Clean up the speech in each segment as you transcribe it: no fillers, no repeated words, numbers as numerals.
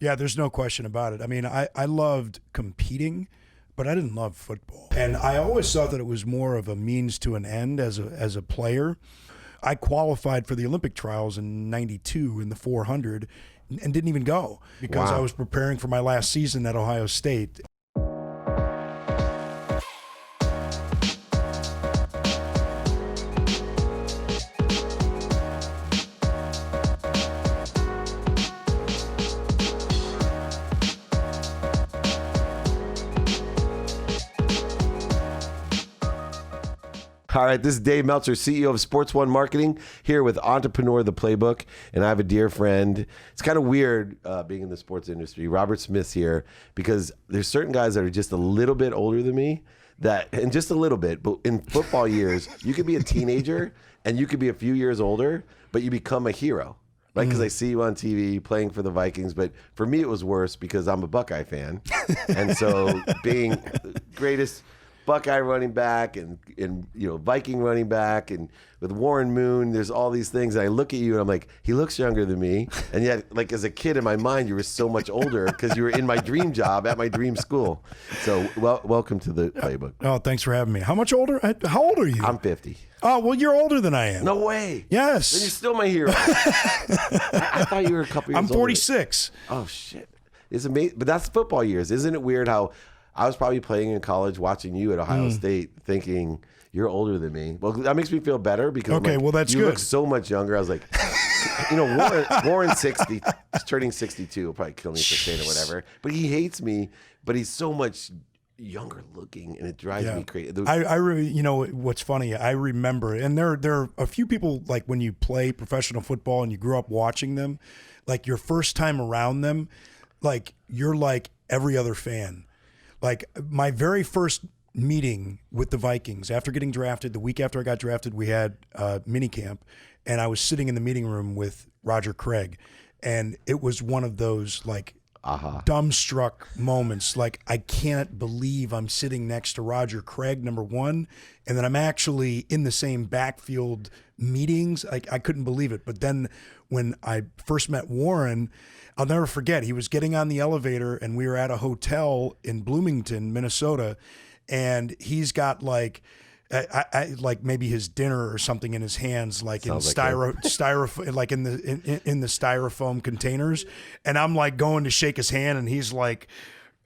Yeah, there's no question about it. I mean, I loved competing, but I didn't love football. And I always thought that it was more of a means to an end as a player. I qualified for the Olympic trials in '92 in the 400 and didn't even go because I was preparing for my last season at Ohio State. All right, this is Dave Meltzer, CEO of Sports One Marketing, here with Entrepreneur the Playbook, and I have a dear friend. It's kind of weird being in the sports industry. Robert Smith's here because there's certain guys that are just a little bit older than me, and just a little bit, but in football years, you could be a teenager and you could be a few years older, but you become a hero. Right, because I see you on TV playing for the Vikings, but for me it was worse because I'm a Buckeye fan, and so being the greatest Buckeye running back and Viking running back, and with Warren Moon, there's all these things. And I look at you and I'm like, he looks younger than me, and yet, like, as a kid in my mind, you were so much older because you were in my dream job at my dream school. So, welcome to the Playbook. Oh, thanks for having me. How much older? How old are you? I'm 50. Oh, well, you're older than I am. No way. Yes. Then you're still my hero. I thought you were a couple years older. I'm 46. Oh shit, it's amazing. But that's football years. Isn't it weird how I was probably playing in college, watching you at Ohio State, thinking you're older than me. Well, that makes me feel better because okay, well, that's you good. look so much younger. I was like, Warren's 60, he's turning 62. He'll probably kill me for saying it, whatever. But he hates me. But he's so much younger looking, and it drives me crazy. What's funny? I remember, and there are a few people, like when you play professional football and you grew up watching them, like your first time around them, like you're like every other fan. Like my very first meeting with the Vikings after getting drafted, the week after I got drafted, we had mini camp, and I was sitting in the meeting room with Roger Craig, and it was one of those like dumbstruck moments. Like, I can't believe I'm sitting next to Roger Craig, number one, and then I'm actually in the same backfield meetings. I couldn't believe it. But then when I first met Warren, I'll never forget, he was getting on the elevator and we were at a hotel in Bloomington, Minnesota, and he's got like like maybe his dinner or something in his hands, like in styrofoam, like in the styrofoam containers, and I'm like going to shake his hand, and he's like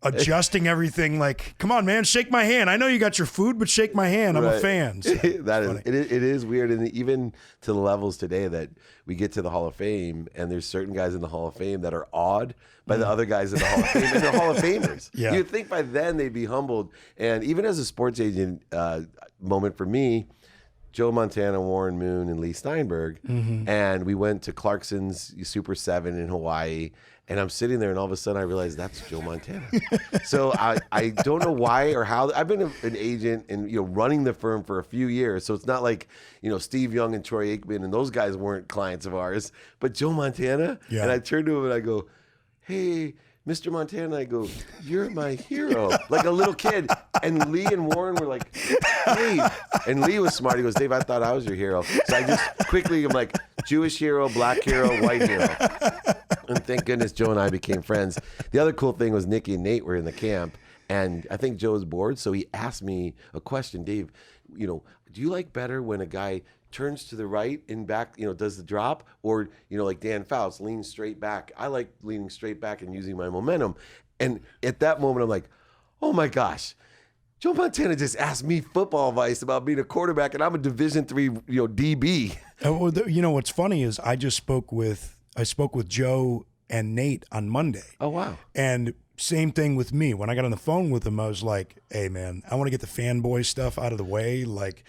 adjusting everything, like, come on, man, shake my hand. I know you got your food, but shake my hand. I'm a fan. So, it is weird, and even to the levels today that we get to the Hall of Fame, and there's certain guys in the Hall of Fame that are awed by the other guys in the Hall of Fame, and they're Hall of Famers. Yeah. You'd think by then they'd be humbled. And even as a sports agent moment for me, Joe Montana, Warren Moon, and Lee Steinberg, and we went to Clarkson's Super 7 in Hawaii, and I'm sitting there, and all of a sudden I realized that's Joe Montana. So I don't know why or how. I've been an agent and running the firm for a few years, so it's not like Steve Young and Troy Aikman and those guys weren't clients of ours, but Joe Montana. Yeah. And I turned to him and I go, "Hey, Mr. Montana," I go, "You're my hero," like a little kid. And Lee and Warren were like, "Dave," and Lee was smart. He goes, "Dave, I thought I was your hero." So I just quickly, I'm like, Jewish hero, black hero, white hero. And thank goodness Joe and I became friends. The other cool thing was Nikki and Nate were in the camp, and I think Joe was bored, so he asked me a question. "Dave, do you like better when a guy turns to the right and back, does the drop, or, like Dan Fouts, leans straight back? I like leaning straight back and using my momentum." And at that moment, I'm like, oh my gosh, Joe Montana just asked me football advice about being a quarterback, and I'm a Division III, DB. What's funny is I spoke with Joe and Nate on Monday. Oh, wow. And same thing with me. When I got on the phone with them, I was like, hey, man, I want to get the fanboy stuff out of the way. Like,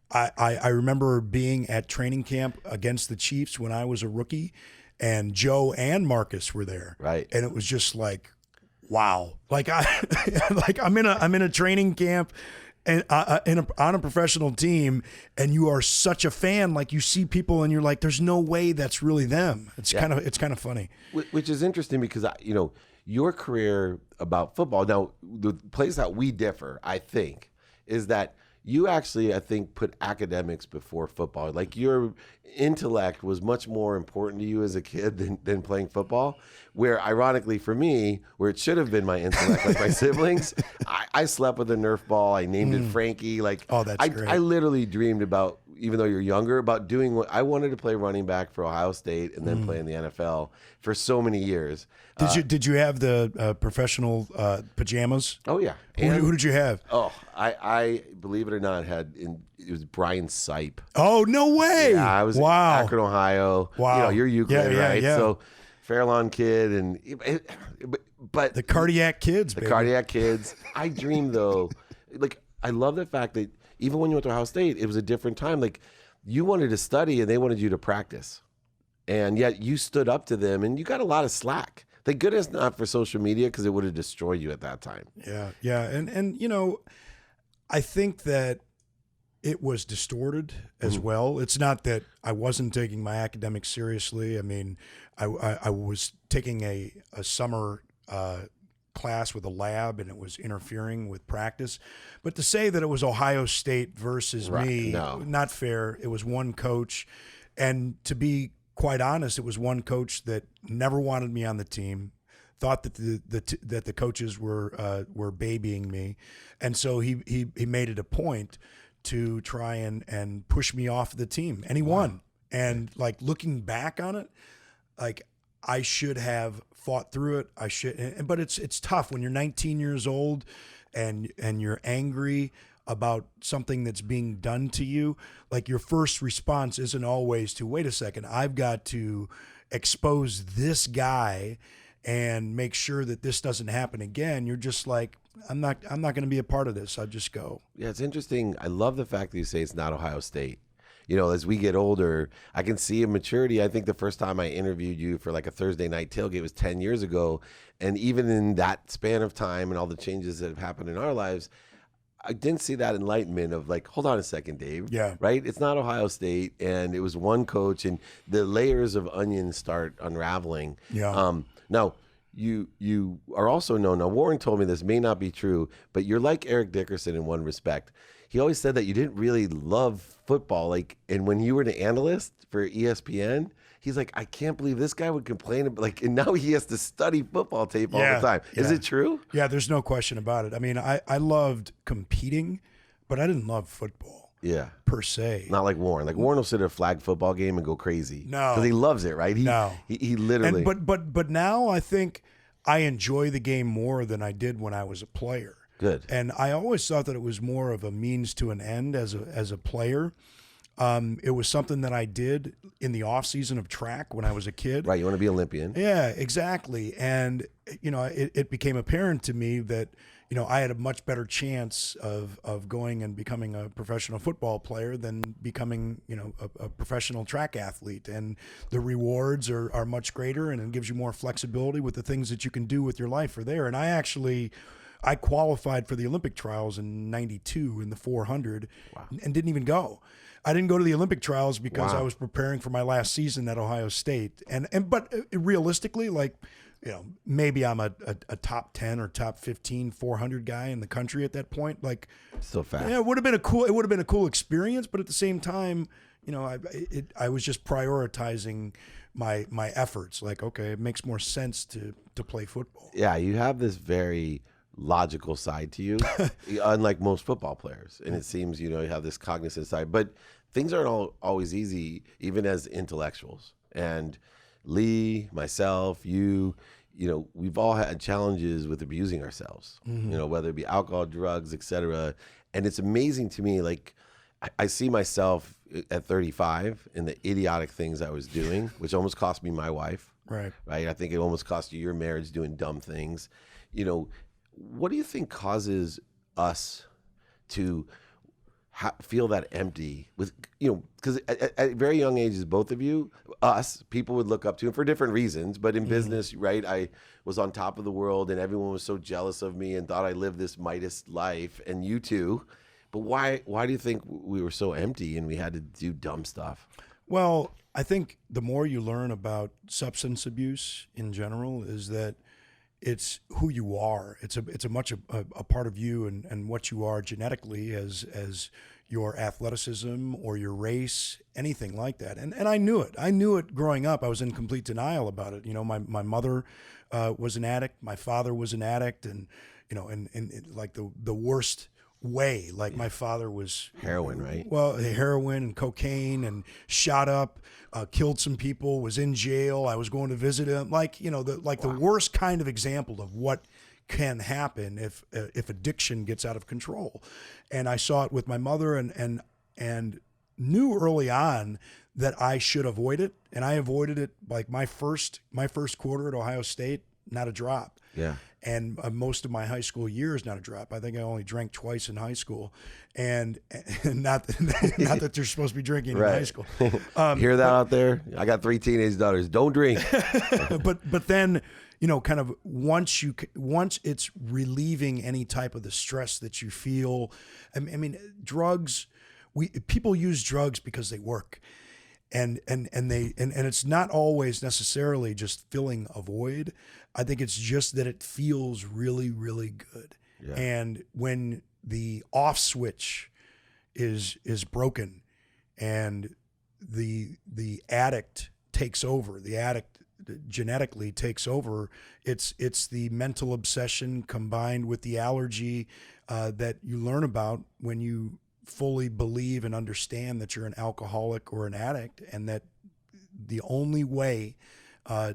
I remember being at training camp against the Chiefs when I was a rookie, and Joe and Marcus were there. Right. And it was just like, wow. Like I'm in a training camp and on a professional team, and you are such a fan. Like, you see people and you're like, there's no way that's really them. It's kind of funny. Which is interesting because your career about football. Now, the place that we differ, I think, is that you actually, I think, put academics before football. Like your intellect was much more important to you as a kid than playing football. Where ironically for me, where it should have been my intellect, like my siblings, I slept with a Nerf ball. I named it Frankie. Like, oh, that's great. I literally dreamed about, even though you're younger, about doing what I wanted to play running back for Ohio State and then play in the NFL for so many years. Did you have the professional pajamas? Oh yeah. Who did you have? Oh, I believe it or not it was Brian Sipe. Oh, no way! Yeah, I was in Akron, Ohio. Wow, you're Euclid, right? Yeah. So Fairlawn kid, but the cardiac kids, the baby. cardiac kids. I dream though, like I love the fact that even when you went to Ohio State, it was a different time. Like you wanted to study and they wanted you to practice, and yet you stood up to them, and you got a lot of slack. Thank goodness not for social media, because it would have destroyed you at that time. Yeah, and you know, I think that it was distorted as well. It's not that I wasn't taking my academics seriously. I mean, I was taking a summer class with a lab, and it was interfering with practice. But to say that it was Ohio State versus me, not fair. It was one coach, and to be quite honest, it was one coach that never wanted me on the team, thought that the coaches were babying me, and so he made it a point to try and push me off the team, and he won. And like looking back on it, like I should have fought through it. But it's tough when you're 19 years old and you're angry about something that's being done to you. Like your first response isn't always to, wait a second, I've got to expose this guy and make sure that this doesn't happen again. You're just like, I'm not going to be a part of this. I'll just go. Yeah, it's interesting. I love the fact that you say it's not Ohio State. You know, as we get older, I can see a maturity. I think the first time I interviewed you for like a Thursday night tailgate was 10 years ago. And even in that span of time and all the changes that have happened in our lives, I didn't see that enlightenment of like, hold on a second, Dave. Yeah. Right? It's not Ohio State, and it was one coach, and the layers of onions start unraveling. Yeah. Now, you are also known. Now, Warren told me this may not be true, but you're like Eric Dickerson in one respect. He always said that you didn't really love football. Like, and when you were an analyst for ESPN, he's like, I can't believe this guy would complain about, like, and now he has to study football tape all the time. Is it true? Yeah, there's no question about it. I mean, I loved competing, but I didn't love football. Yeah. Per se. Not like Warren. Like Warren will sit at a flag football game and go crazy. No. Because he loves it, right? He literally. And, but now I think I enjoy the game more than I did when I was a player. Good. And I always thought that it was more of a means to an end as a player. It was something that I did in the off season of track when I was a kid. Right. You want to be Olympian. Yeah, exactly. And, you know, it became apparent to me that, you know, I had a much better chance of going and becoming a professional football player than becoming, you know, a professional track athlete. And the rewards are much greater, and it gives you more flexibility with the things that you can do with your life are there. And I qualified for the Olympic trials in '92 in the 400 and didn't even go. I didn't go to the Olympic trials because I was preparing for my last season at Ohio State. But realistically, like, you know, maybe I'm a top 10 or top 15 400 guy in the country at that point. Like, so fast. Yeah, it would have been a cool experience, but at the same time, you know, I was just prioritizing my efforts. Like, okay, it makes more sense to play football. Yeah, you have this very logical side to you, unlike most football players. And it seems, you know, you have this cognizant side, but things aren't always easy, even as intellectuals. And Lee, myself, you know, we've all had challenges with abusing ourselves, you know, whether it be alcohol, drugs, etc. And it's amazing to me, like, I see myself at 35 and the idiotic things I was doing, which almost cost me my wife. Right. I think it almost cost you your marriage doing dumb things. You know, what do you think causes us to feel that empty with, you know, because at very young ages, both of you, people would look up to, and for different reasons, but in business, right, I was on top of the world and everyone was so jealous of me and thought I lived this Midas life, and you too. But why do you think we were so empty and we had to do dumb stuff? Well, I think the more you learn about substance abuse in general is that it's who you are. It's a much a part of you and what you are genetically as your athleticism or your race, anything like that. And I knew it. I knew it growing up. I was in complete denial about it. You know, my mother was an addict. My father was an addict, and you know, and like the worst way. Like my father was heroin, right? Well, heroin and cocaine, and shot up, killed some people, was in jail. I was going to visit him. Like, you know, the worst kind of example of what can happen if addiction gets out of control. And I saw it with my mother, and knew early on that I should avoid it, and I avoided it. Like my first quarter at Ohio State, not a drop. Yeah. And most of my high school years, not a drop. I think I only drank twice in high school, and not that they're supposed to be drinking in high school. Hear that out there? I got 3 teenage daughters. Don't drink. but then, you know, kind of once it's relieving any type of the stress that you feel. I mean, drugs. People use drugs because they work. And it's not always necessarily just filling a void. I think it's just that it feels really, really good. Yeah. And when the off switch is broken, and the addict takes over, the addict genetically takes over, it's the mental obsession combined with the allergy that you learn about when you fully believe and understand that you're an alcoholic or an addict, and that the only way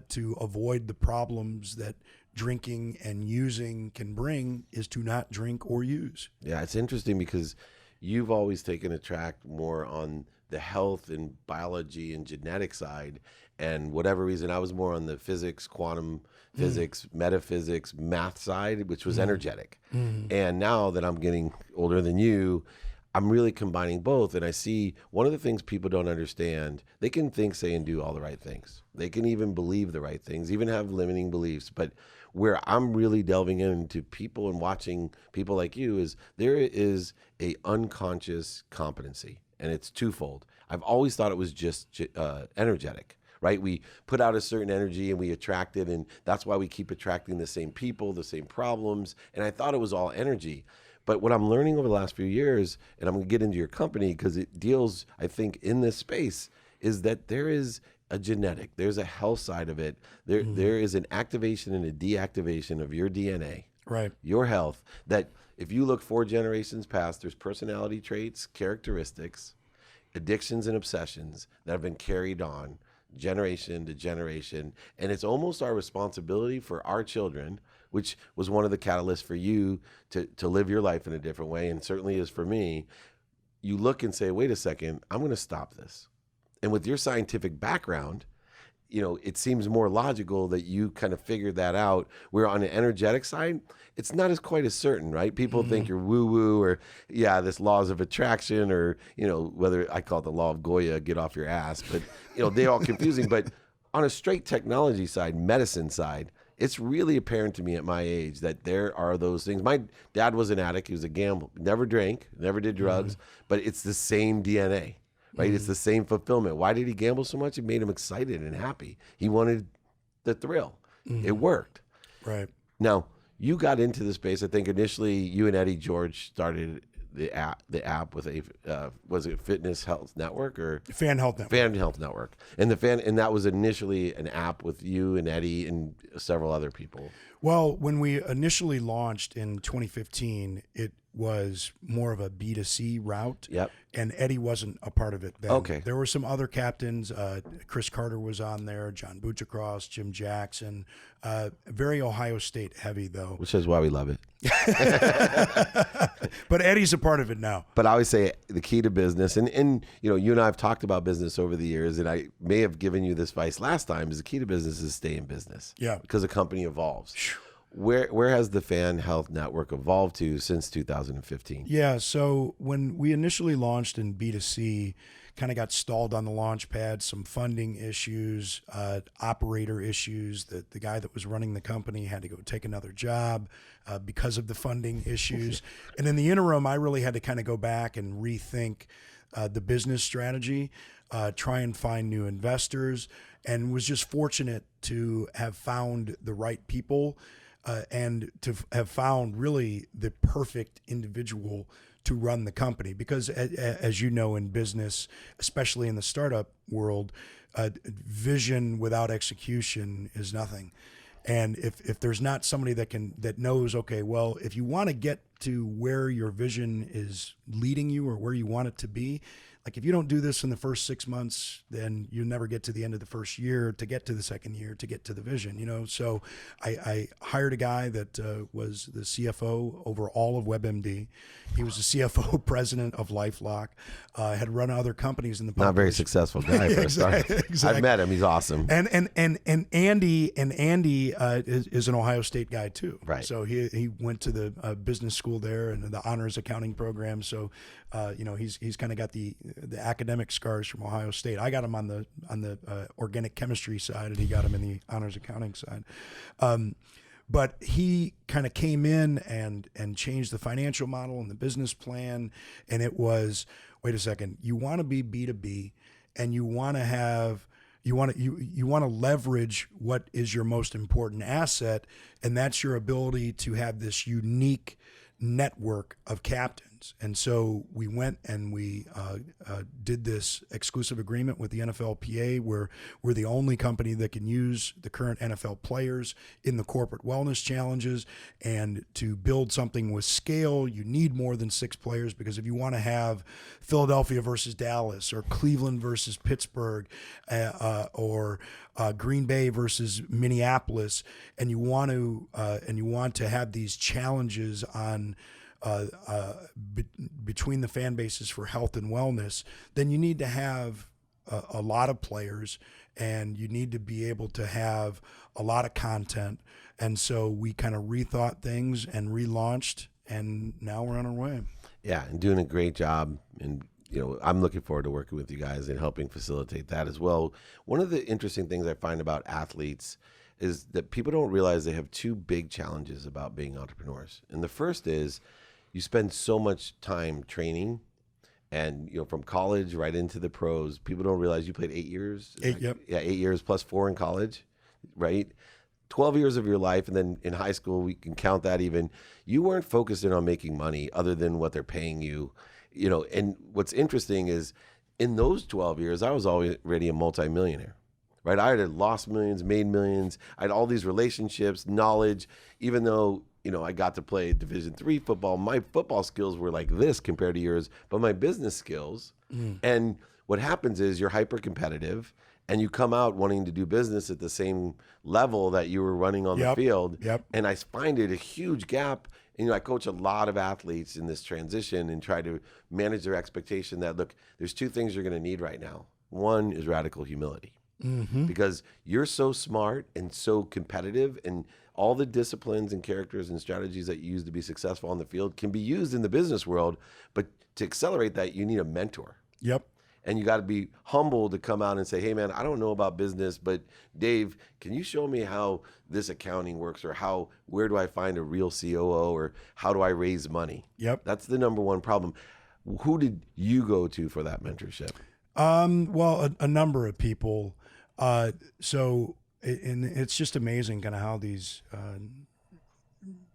to avoid the problems that drinking and using can bring is to not drink or use. Yeah, it's interesting because you've always taken a track more on the health and biology and genetic side, and whatever reason I was more on the physics, quantum physics, metaphysics, math side, which was energetic. And now that I'm getting older than you, I'm really combining both, and I see one of the things people don't understand. They can think, say, and do all the right things. They can even believe the right things, even have limiting beliefs. But where I'm really delving into people and watching people like you is there is a unconscious competency, and it's twofold. I've always thought it was just energetic, right? We put out a certain energy and we attract it, and that's why we keep attracting the same people, the same problems, and I thought it was all energy. But what I'm learning over the last few years, and I'm going to get into your company because it deals, I think, in this space, is that there is a genetic, there's a health side of it. There is an activation and a deactivation of your DNA, right? Your health, that if you look 4 generations past, there's personality traits, characteristics, addictions, and obsessions that have been carried on generation to generation. And it's almost our responsibility for our children, which was one of the catalysts for you to live your life in a different way, and certainly is for me. You look and say, wait a second, I'm going to stop this. And with your scientific background, you know, it seems more logical that you kind of figured that out. Where on the energetic side, it's not as quite as certain, right? People think you're woo-woo, or this laws of attraction, or, you know, whether I call it the law of Goya, get off your ass, but, you know, they're all confusing. But on a straight technology side, medicine side, it's really apparent to me at my age that there are those things. My dad was an addict. He was a gambler, never drank, never did drugs, but it's the same DNA, right? It's the same fulfillment. Why did he gamble so much? It made him excited and happy. He wanted the thrill. It worked. Right. Now, you got into the space. I think initially you and Eddie George started the app with a was it Fitness Health Network or Fan Health Network? Fan Health Network, and that was initially an app with you and Eddie and several other people. Well, when we initially launched in 2015, it was more of a B2C route. Yep. And Eddie wasn't a part of it then. Okay. There were some other captains. Chris Carter was on there, John Buchacross, Jim Jackson. Very Ohio State heavy, though. Which is why we love it. But Eddie's a part of it now. But I always say the key to business, and you know, you and I have talked about business over the years, and I may have given you this advice last time, is the key to business is stay in business. Yeah. Because a company evolves. Where has the Fan Health Network evolved to since 2015? Yeah, so when we initially launched in B2C, kind of got stalled on the launch pad, some funding issues, operator issues. The guy that was running the company had to go take another job because of the funding issues. And in the interim, I really had to kind of go back and rethink the business strategy, try and find new investors, and was just fortunate to have found the right people and to have found really the perfect individual to run the company. Because as you know, in business, especially in the startup world, vision without execution is nothing. And if there's not somebody that knows, okay, well, if you want to get to where your vision is leading you or where you want it to be, like if you don't do this in the first 6 months, then you'll never get to the end of the first year to get to the second year to get to the vision, you know? So I hired a guy that was the CFO over all of WebMD. He was the CFO president of LifeLock, had run other companies in the not very successful guy for a start. Exactly. I've met him. He's awesome. And Andy is an Ohio State guy too. Right. So he went to the business school there and the honors accounting program. So he's kind of got the academic scars from Ohio State. I got him on the organic chemistry side, and he got him in the honors accounting side. But he kind of came in and changed the financial model and the business plan. And it was, wait a second, you want to be B2B, and you want to leverage what is your most important asset, and that's your ability to have this unique network of captains. And so we went and we did this exclusive agreement with the NFLPA, where we're the only company that can use the current NFL players in the corporate wellness challenges. And to build something with scale, you need more than 6 players, because if you want to have Philadelphia versus Dallas, or Cleveland versus Pittsburgh, or Green Bay versus Minneapolis, and you want to have these challenges on between the fan bases for health and wellness, then you need to have a lot of players, and you need to be able to have a lot of content. And so we kind of rethought things and relaunched, and now we're on our way. Yeah, and doing a great job. And I'm looking forward to working with you guys and helping facilitate that as well. One of the interesting things I find about athletes is that people don't realize they have 2 big challenges about being entrepreneurs. And the first is you spend so much time training, and from college right into the pros. People don't realize you played 8 years. 8, yep. Yeah, 8 years plus 4 in college, right? 12 years of your life, and then in high school, we can count that even. You weren't focused in on making money other than what they're paying you. And what's interesting is in those 12 years, I was already a multimillionaire, right? I had lost millions, made millions. I had all these relationships, knowledge. Even though, I got to play Division III football, my football skills were like this compared to yours, but my business skills. And what happens is you're hyper competitive, and you come out wanting to do business at the same level that you were running on the field. Yep. And I find it a huge gap. And, I coach a lot of athletes in this transition and try to manage their expectation that, look, there's 2 things you're going to need right now. One is radical humility, because you're so smart and so competitive, and all the disciplines and characters and strategies that you use to be successful on the field can be used in the business world. But to accelerate that, you need a mentor. Yep. And you got to be humble to come out and say, hey, man, I don't know about business, but Dave, can you show me how this accounting works, or where do I find a real COO, or how do I raise money? Yep. That's the number one problem. Who did you go to for that mentorship? Well, a number of people. And it's just amazing kind of how these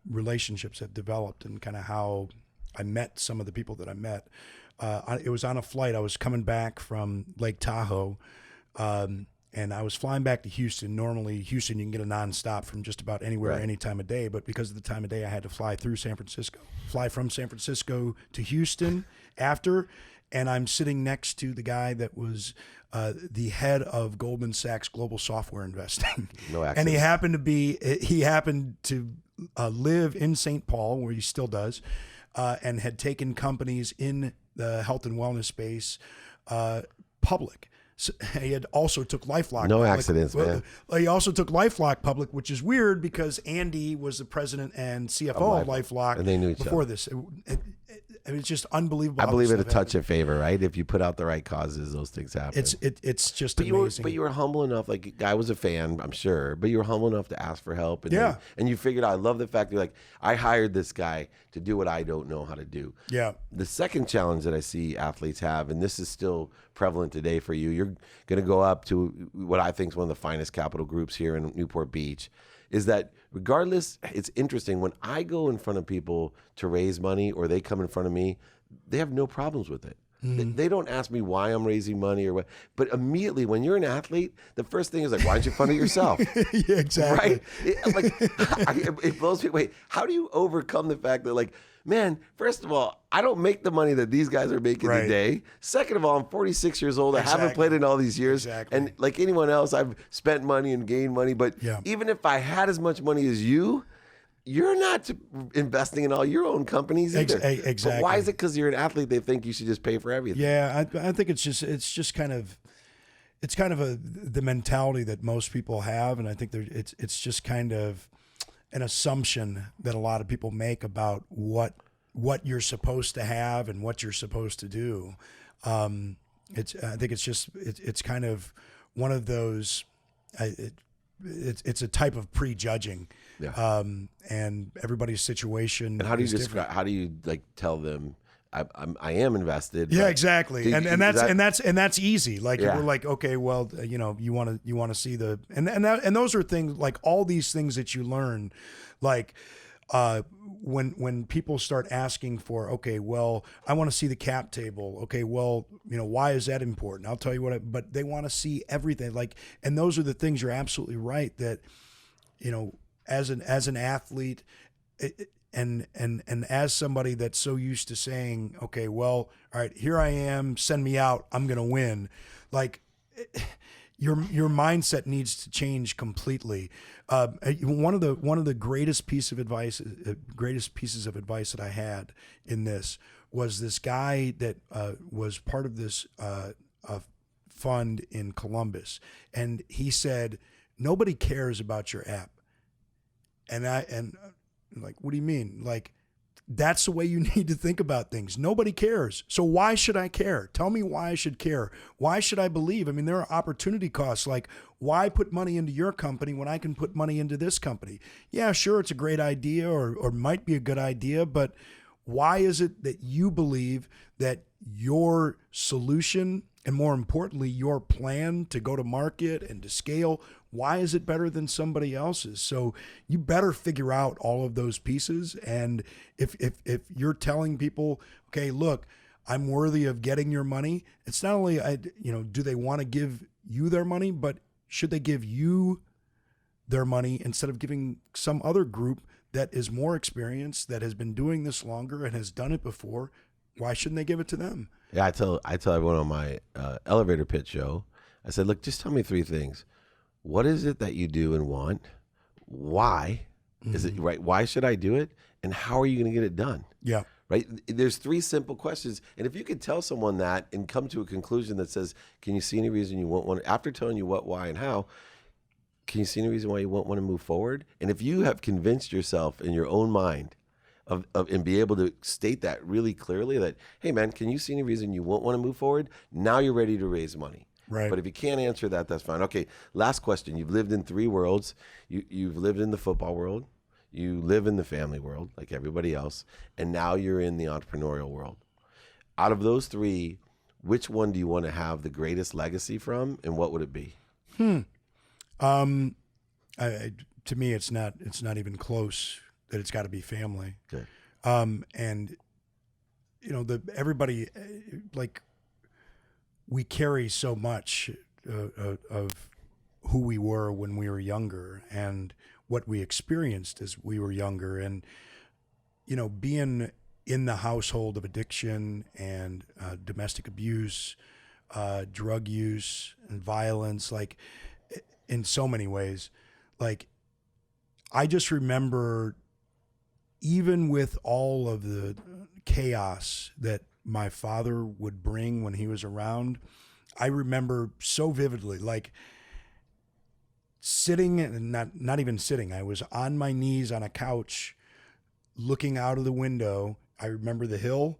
relationships have developed, and kind of how I met some of the people that I met. It was on a flight. I was coming back from Lake Tahoe, and I was flying back to Houston. Normally, Houston, you can get a nonstop from just about anywhere, any time of day. But because of the time of day, I had to fly through San Francisco, fly from San Francisco to Houston after. And I'm sitting next to the guy that was the head of Goldman Sachs Global Software Investing. No accident. And he happened to live in St. Paul, where he still does, and had taken companies in the health and wellness space public. So he had also took LifeLock. No accidents, man. He also took LifeLock public, which is weird because Andy was the president and CFO of LifeLock, and they knew each before other. this. It's just unbelievable. I believe it a touch of favor, right? If you put out the right causes, those things happen. It's just amazing. But you were humble enough. Like, I was a fan, I'm sure, but you were humble enough to ask for help. And and you figured out. I love the fact that you're like, I hired this guy to do what I don't know how to do. Yeah. The second challenge that I see athletes have, and this is still prevalent today for you, you're going to go up to what I think is one of the finest capital groups here in Newport Beach. is that regardless, it's interesting. When I go in front of people to raise money or they come in front of me, they have no problems with it. They don't ask me why I'm raising money or what. But immediately when you're an athlete, the first thing is like, why don't you fund it yourself? Yeah, exactly. Right? It blows me away. How do you overcome the fact that, like, man, first of all, I don't make the money that these guys are making today. Second of all, I'm 46 years old. I haven't played in all these years. And like anyone else, I've spent money and gained money. But even if I had as much money as you're not investing in all your own companies either. Exactly. But why is it because you're an athlete they think you should just pay for everything? Yeah, I think it's just kind of the mentality that most people have, and I think it's just kind of an assumption that a lot of people make about what you're supposed to have and what you're supposed to do. I think it's kind of one of those. It's a type of prejudging, and everybody's situation. And how do you describe? How do you like tell them? I am invested. Yeah, exactly. And that's easy. Like we're like, okay, well, you want to see the and those are things like all these things that you learn, like. When people start asking for, okay, well, I want to see the cap table. Okay, well, why is that important? I'll tell you but they want to see everything. Like, and those are the things. You're absolutely right that, as an athlete, and as somebody that's so used to saying, okay, well, all right, here I am, send me out, I'm gonna win. Like, your mindset needs to change completely. One of the greatest pieces of advice that I had in this was this guy that was part of this fund in Columbus, and he said, nobody cares about your app. And I'm like, what do you mean? Like, that's the way you need to think about things. Nobody cares. So why should I care? Tell me why I should care. Why should I believe? I mean, there are opportunity costs. Like, why put money into your company when I can put money into this company? Yeah, sure, it's a great idea or might be a good idea, but why is it that you believe that your solution, and more importantly, your plan to go to market and to scale, why is it better than somebody else's? So you better figure out all of those pieces. And if you're telling people, okay, look, I'm worthy of getting your money, it's not only, do they want to give you their money, but should they give you their money instead of giving some other group that is more experienced, that has been doing this longer and has done it before? Why shouldn't they give it to them? Yeah, I tell everyone on my elevator pitch show, I said, look, just tell me three things. What is it that you do and want? Why is it right? Why should I do it? And how are you going to get it done? Yeah. Right. There's three simple questions. And if you could tell someone that and come to a conclusion that says, can you see any reason you won't want to, after telling you what, why, and how, can you see any reason why you won't want to move forward? And if you have convinced yourself in your own mind of and be able to state that really clearly that, hey man, can you see any reason you won't want to move forward? Now you're ready to raise money. Right. But if you can't answer that, that's fine. Okay, last question. You've lived in three worlds. You've lived in the football world. You live in the family world like everybody else. And now you're in the entrepreneurial world. Out of those three, which one do you want to have the greatest legacy from, and what would it be? To me, it's not even close that it's got to be family. Okay. And everybody, like, we carry so much of who we were when we were younger and what we experienced as we were younger. And, being in the household of addiction and domestic abuse, drug use and violence, like, in so many ways, like, I just remember, even with all of the chaos that my father would bring when he was around, I remember so vividly, like, sitting, and not even sitting, I was on my knees on a couch looking out of the window. I remember the hill,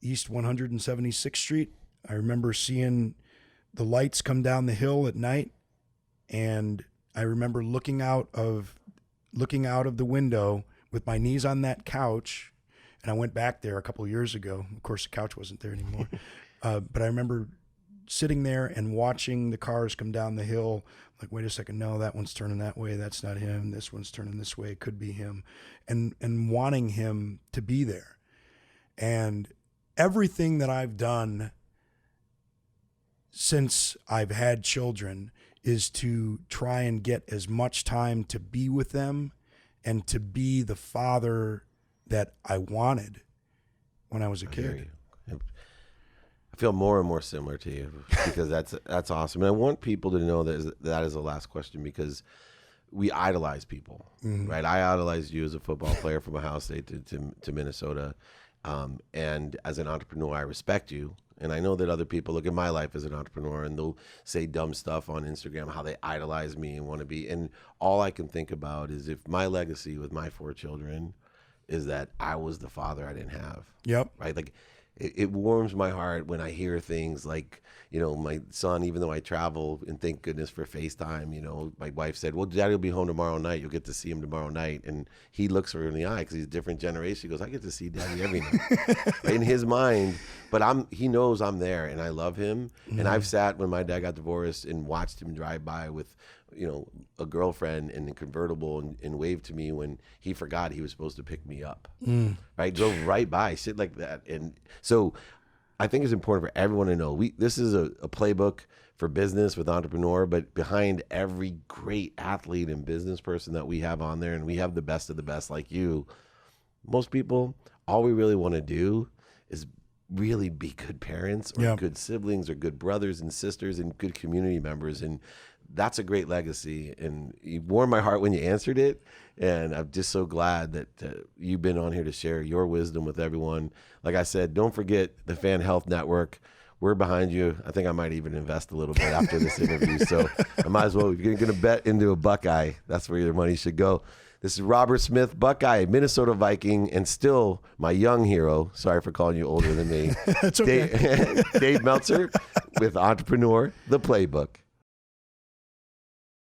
East 176th Street. I remember seeing the lights come down the hill at night, and I remember looking out of the window with my knees on that couch. And I went back there a couple of years ago. Of course, the couch wasn't there anymore. But I remember sitting there and watching the cars come down the hill, like, wait a second, no, that one's turning that way, that's not him. This one's turning this way, it could be him, and wanting him to be there. And everything that I've done since I've had children is to try and get as much time to be with them and to be the father that I wanted when I was a kid. I feel more and more similar to you because that's awesome. And I want people to know that is the last question, because we idolize people, right? I idolized you as a football player from Ohio State to Minnesota. And as an entrepreneur, I respect you. And I know that other people look at my life as an entrepreneur and they'll say dumb stuff on Instagram, how they idolize me and want to be. And all I can think about is if my legacy with my 4 children is that I was the father I didn't have. Yep. Right? Like, it warms my heart when I hear things like, you know, my son, even though I travel, and thank goodness for FaceTime, you know, my wife said, well, Daddy will be home tomorrow night. You'll get to see him tomorrow night. And he looks her in the eye because he's a different generation. He goes, I get to see Daddy every night. In his mind, but he knows I'm there and I love him. And I've sat when my dad got divorced and watched him drive by with, you know, a girlfriend in a convertible and waved to me when he forgot he was supposed to pick me up. Right? Drove right by, shit like that. And so I think it's important for everyone to know this is a playbook for business with entrepreneur, but behind every great athlete and business person that we have on there, and we have the best of the best like you, most people, all we really want to do is really be good parents or good siblings or good brothers and sisters and good community members. And that's a great legacy. And you warmed my heart when you answered it. And I'm just so glad that you've been on here to share your wisdom with everyone. Like I said, don't forget the Fan Health Network. We're behind you. I think I might even invest a little bit after this interview. So I might as well. If you're going to bet into a Buckeye, that's where your money should go. This is Robert Smith, Buckeye, Minnesota Viking, and still my young hero. Sorry for calling you older than me. That's okay. Dave Meltzer with Entrepreneur, the Playbook.